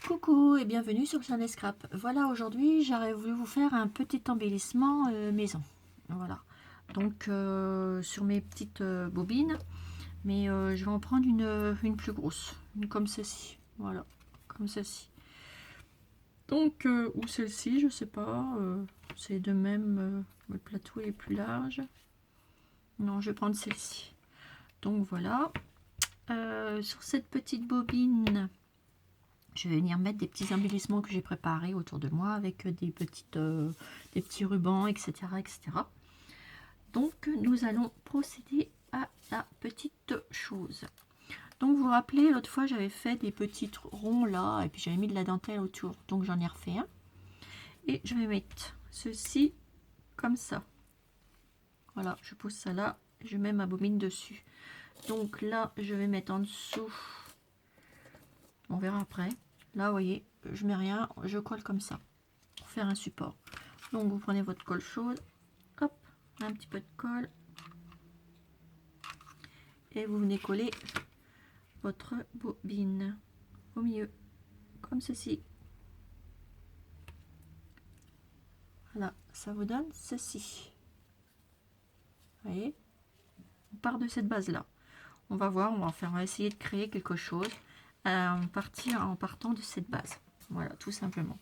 Coucou et bienvenue sur Chanel Scrap. Voilà, aujourd'hui j'aurais voulu vous faire un petit embellissement maison. Voilà, donc sur mes petites bobines, mais je vais en prendre une plus grosse, une comme celle-ci. Voilà, comme celle-ci. Donc, ou celle-ci, je sais pas, c'est de même, le plateau est plus large. Non, je vais prendre celle-ci. Donc voilà, sur cette petite bobine. Je vais venir mettre des petits embellissements que j'ai préparés autour de moi avec des petits rubans, etc., etc. Donc, nous allons procéder à la petite chose. Donc, vous vous rappelez, l'autre fois, j'avais fait des petits ronds là, et puis j'avais mis de la dentelle autour. Donc, j'en ai refait un. Et je vais mettre ceci comme ça. Voilà, je pose ça là, je mets ma bobine dessus. Donc là, je vais mettre en dessous. On verra après. Là, vous voyez, je mets rien, je colle comme ça pour faire un support. Donc vous prenez votre colle chaude, hop, un petit peu de colle, et vous venez coller votre bobine au milieu, comme ceci. Voilà, ça vous donne ceci. Vous voyez, on part de cette base là. On va voir, on va essayer de créer quelque chose en partant de cette base. Voilà, tout simplement.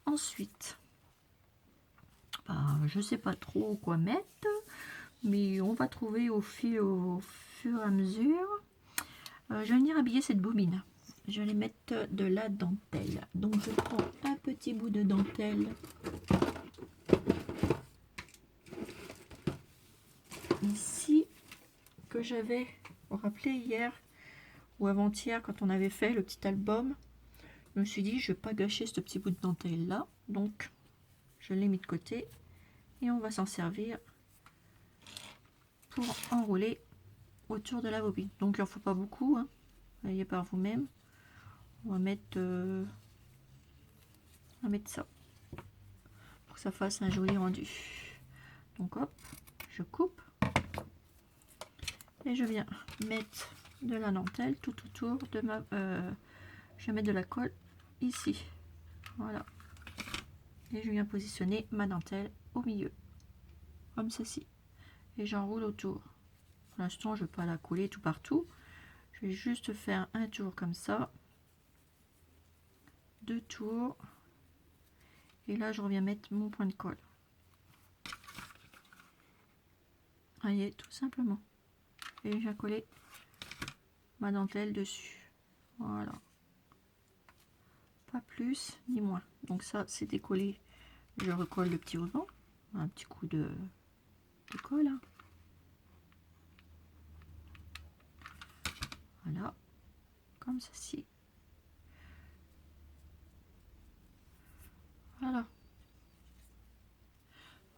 Ensuite, je sais pas trop quoi mettre, mais on va trouver au fur et à mesure. Je vais venir habiller cette bobine. Je vais aller mettre de la dentelle. Donc je prends un petit bout de dentelle ici que j'avais, vous vous rappelez, hier ou avant-hier quand on avait fait le petit album. Je me suis dit je vais pas gâcher ce petit bout de dentelle là, donc je l'ai mis de côté et on va s'en servir pour enrouler autour de la bobine. Donc il en faut pas beaucoup, hein. Voyez par vous-même. On va mettre ça pour que ça fasse un joli rendu. Donc hop, je coupe et je viens mettre de la dentelle tout autour de ma je vais mettre de la colle ici, voilà, et je viens positionner ma dentelle au milieu comme ceci et j'enroule autour. Pour l'instant je ne vais pas la coller tout partout, je vais juste faire un tour comme ça, deux tours, et là je reviens mettre mon point de colle. Voyez, tout simplement, et je viens coller ma dentelle dessus, voilà, pas plus ni moins. Donc ça c'est décollé, je recolle le petit ruban, un petit coup de colle, hein. Voilà, comme ceci. Voilà,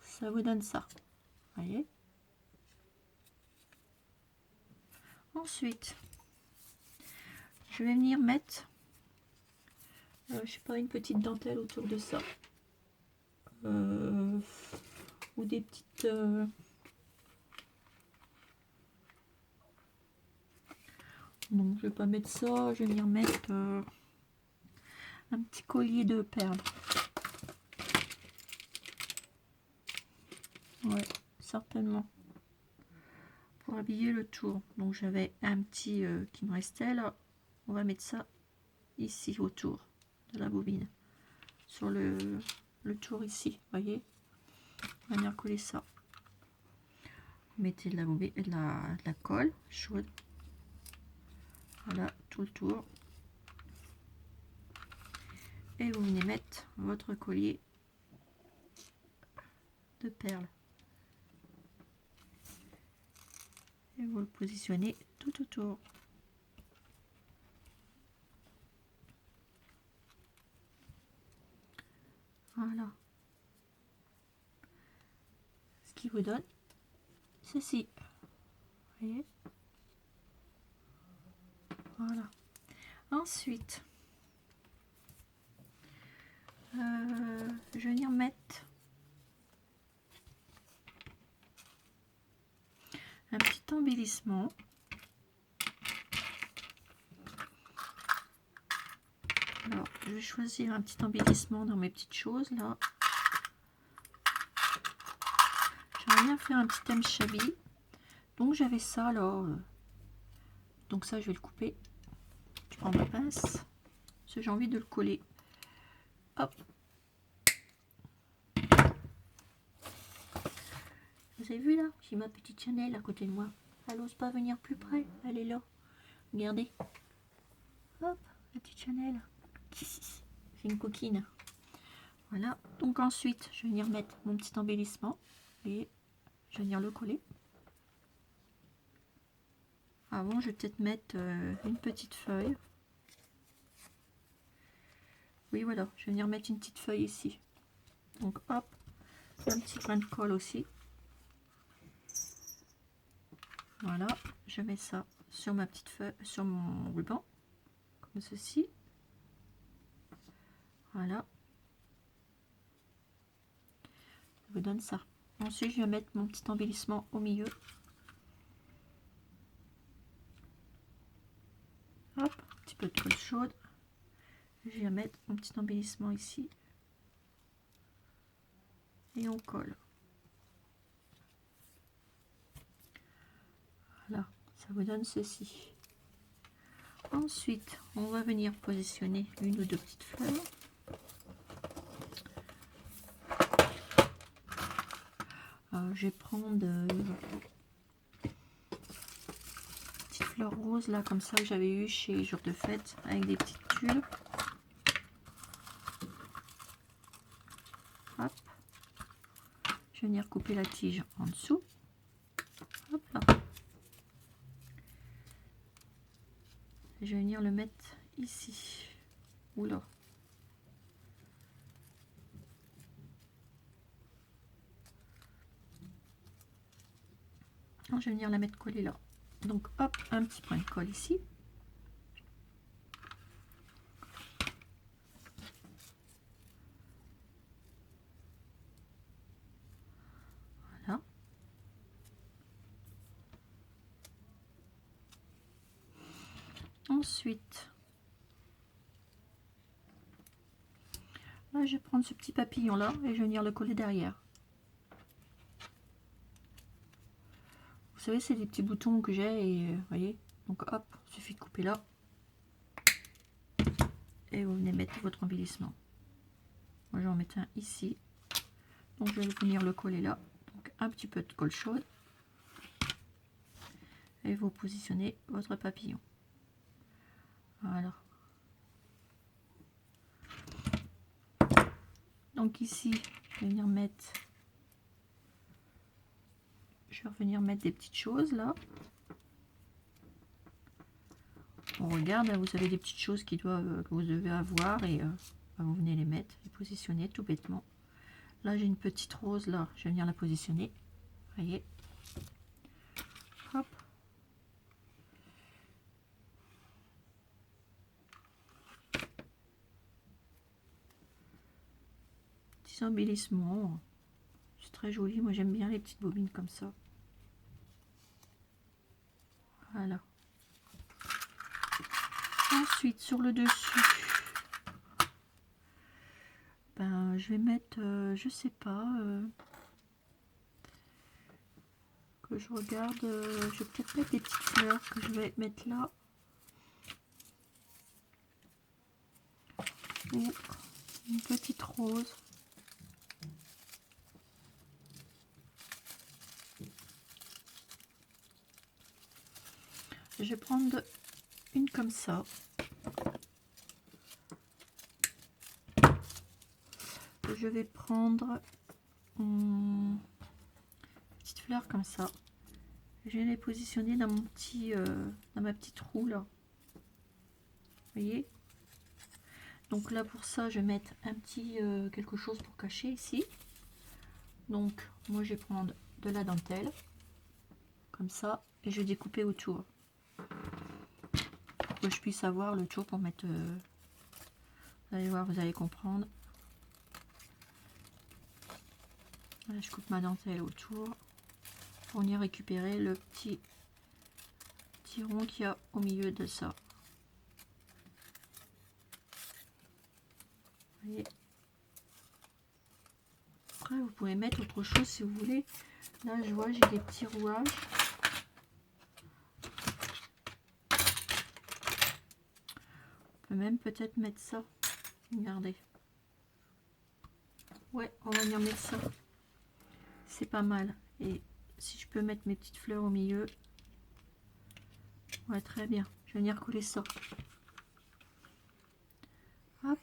ça vous donne ça, voyez. Ensuite, je vais venir mettre, je sais pas, une petite dentelle autour de ça, ou des petites, non, je vais pas mettre ça, je vais venir mettre un petit collier de perles. Ouais, certainement. Pour habiller le tour. Donc j'avais un petit qui me restait là. On va mettre ça ici autour de la bobine. Sur le tour ici, voyez. On va venir coller ça. Vous mettez de la bobine, de la colle chaude. Voilà, tout le tour. Et vous venez mettre votre collier de perles. Et vous le positionnez tout autour. Voilà. Ce qui vous donne ceci. Vous voyez? Voilà. Ensuite, je vais venir mettre un petit embellissement. Alors, je vais choisir un petit embellissement dans mes petites choses là. J'aimerais bien faire un petit thème shabby. Donc j'avais ça là. Donc ça je vais le couper. Je prends ma pince. Parce que j'ai envie de le coller. Hop. Vous avez vu là? J'ai ma petite Chanel à côté de moi. Elle n'ose pas venir plus près. Elle est là. Regardez. Hop, la petite Chanel. C'est une coquine. Voilà. Donc ensuite, je vais venir mettre mon petit embellissement. Et je vais venir le coller. Avant, je vais peut-être mettre une petite feuille. Oui, voilà. Je vais venir mettre une petite feuille ici. Donc hop. Un petit grain de colle aussi. Voilà. Je mets ça sur ma petite feuille, sur mon ruban. Comme ceci. Voilà. Je vous donne ça. Ensuite, je vais mettre mon petit embellissement au milieu. Hop, un petit peu de colle chaude. Je vais mettre mon petit embellissement ici. Et on colle. Voilà, ça vous donne ceci. Ensuite, on va venir positionner une ou deux petites fleurs. Je vais prendre petite fleur rose là, comme ça que j'avais eu chez Jour de Fête, avec des petites tulles. Hop. Je vais venir couper la tige en dessous. Hop là. Je vais venir le mettre ici. Oula. Je vais venir la mettre collée là. Donc hop, un petit point de colle ici. Voilà. Ensuite, là je vais prendre ce petit papillon là et je vais venir le coller derrière. Vous savez, c'est des petits boutons que j'ai et vous voyez. Donc hop, il suffit de couper là. Et vous venez mettre votre embellissement. Moi j'en mets un ici. Donc je vais venir le coller là. Donc un petit peu de colle chaude. Et vous positionnez votre papillon. Voilà. Donc ici, je vais venir mettre... Je vais revenir mettre des petites choses là. On regarde, vous avez des petites choses que vous devez avoir et vous venez les mettre et positionner tout bêtement. Là j'ai une petite rose là, je vais venir la positionner. Voyez. Hop. Petit embellissement. C'est très joli, moi j'aime bien les petites bobines comme ça. Voilà. Ensuite sur le dessus, ben je vais mettre, je sais pas, que je regarde, je vais peut-être mettre des petites fleurs que je vais mettre là. Ou une petite rose. Je vais prendre une comme ça. Je vais prendre une petite fleur comme ça. Je vais les positionner dans mon petit, dans ma petite roue là. Vous voyez? Donc là pour ça, je vais mettre un petit quelque chose pour cacher ici. Donc moi je vais prendre de la dentelle comme ça et je vais découper autour pour que je puisse avoir le tour pour mettre. Vous allez voir, vous allez comprendre. Voilà, je coupe ma dentelle autour pour venir récupérer le petit rond qu'il y a au milieu de ça. Vous voyez. Après, vous pouvez mettre autre chose si vous voulez. Là, je vois, j'ai des petits rouages. On peut même peut-être mettre ça. Regardez. Ouais, on va venir mettre ça. C'est pas mal. Et si je peux mettre mes petites fleurs au milieu. Ouais, très bien. Je vais venir coller ça. Hop.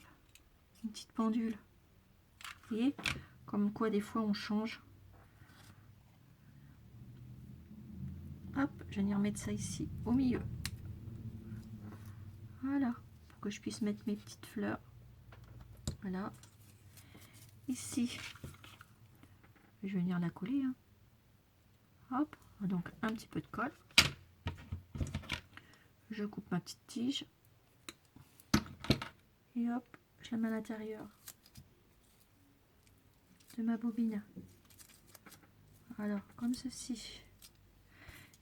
Une petite pendule. Vous voyez, comme quoi des fois on change. Hop, je vais venir mettre ça ici au milieu. Voilà, pour que je puisse mettre mes petites fleurs. Voilà. Ici, je vais venir la coller. Hein. Hop, donc un petit peu de colle. Je coupe ma petite tige. Et hop, je la mets à l'intérieur de ma bobine. Alors, comme ceci.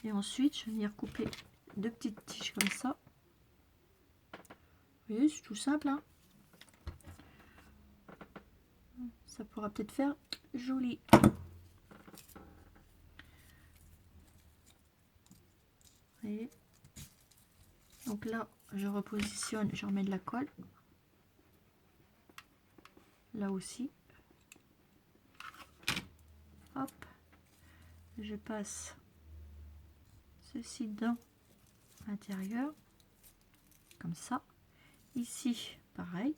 Et ensuite, je vais venir couper deux petites tiges comme ça. Vous voyez, c'est tout simple. Hein, ça pourra peut-être faire joli. Vous voyez. Donc là, je repositionne, je remets de la colle. Là aussi. Hop. Je passe ceci dans l'intérieur. Comme ça. Ici, pareil.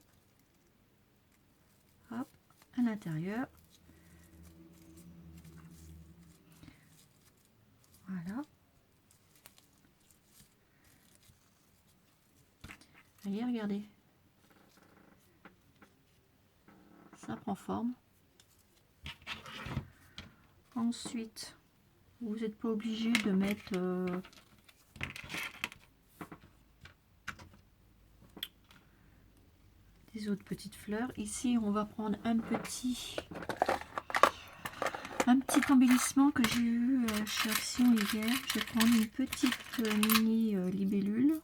Hop, à l'intérieur. Voilà. Voyez, regardez. Ça prend forme. Ensuite, vous n'êtes pas obligé de mettre des autres petites fleurs. Ici, on va prendre un petit embellissement que j'ai eu chez Action hier. Je vais prendre une petite mini libellule.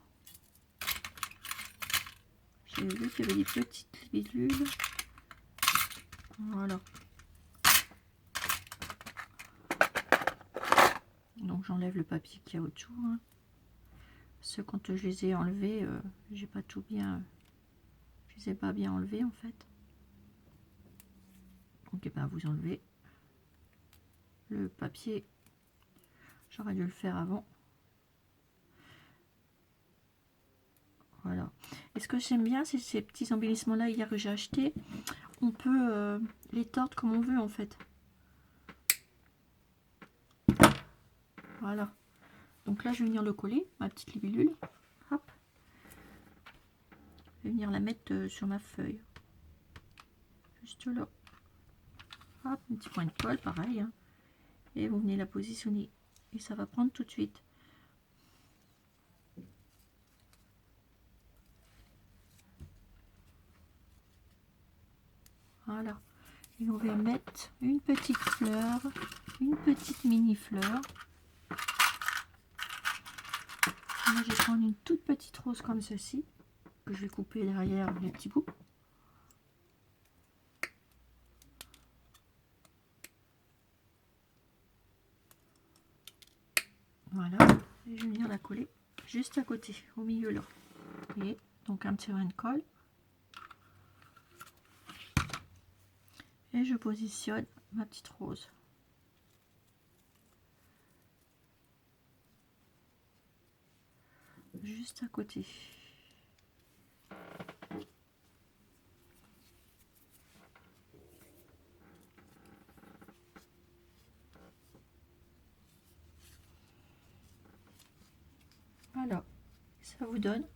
J'ai vu qu'il y avait des petites libellules. Voilà. Donc j'enlève le papier qu'il y a autour. Hein. Parce que quand je les ai enlevés, j'ai pas tout bien. Je les ai pas bien enlevés en fait. Donc et ben, vous enlevez le papier. J'aurais dû le faire avant. Voilà. Et ce que j'aime bien, c'est ces petits embellissements là hier que j'ai acheté. On peut les tordre comme on veut en fait. Voilà. Donc là, je vais venir le coller, ma petite libellule. Hop. Je vais venir la mettre sur ma feuille. Juste là. Hop, un petit point de colle, pareil. Hein. Et vous venez la positionner. Et ça va prendre tout de suite. Voilà. Et on va mettre une petite fleur, une petite mini fleur. Moi, je vais prendre une toute petite rose comme ceci, que je vais couper derrière les petits bouts. Voilà. Et je vais venir la coller juste à côté, au milieu là. Et donc un petit brin de colle. Et je positionne ma petite rose. Juste à côté. Voilà. Ça vous donne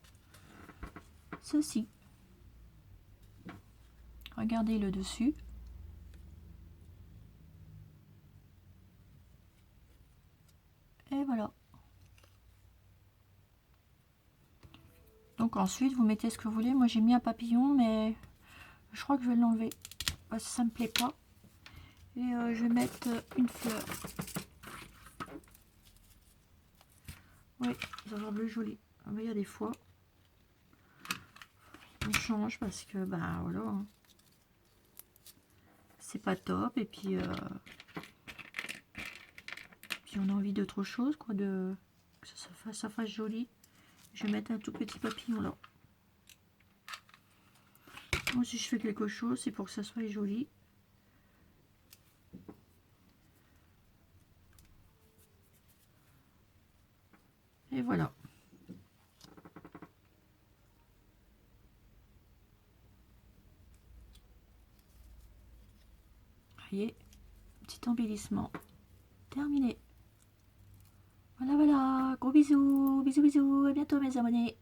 ceci. Regardez le dessus. Et voilà. Donc ensuite, vous mettez ce que vous voulez. Moi, j'ai mis un papillon, mais je crois que je vais l'enlever. Parce que ça me plaît pas. Et je vais mettre une fleur. Oui, ça va bleu joli. Ah, il y a des fois, on change parce que, bah voilà. Hein. c'est pas top. Et puis, puis on a envie d'autre chose, quoi, de que ça fasse joli. Je vais mettre un tout petit papillon là. Moi, si je fais quelque chose, c'est pour que ça soit joli. Et voilà. Voyez, petit embellissement terminé. Voilà, voilà, gros bisous, bisous, bisous, à bientôt mes abonnés.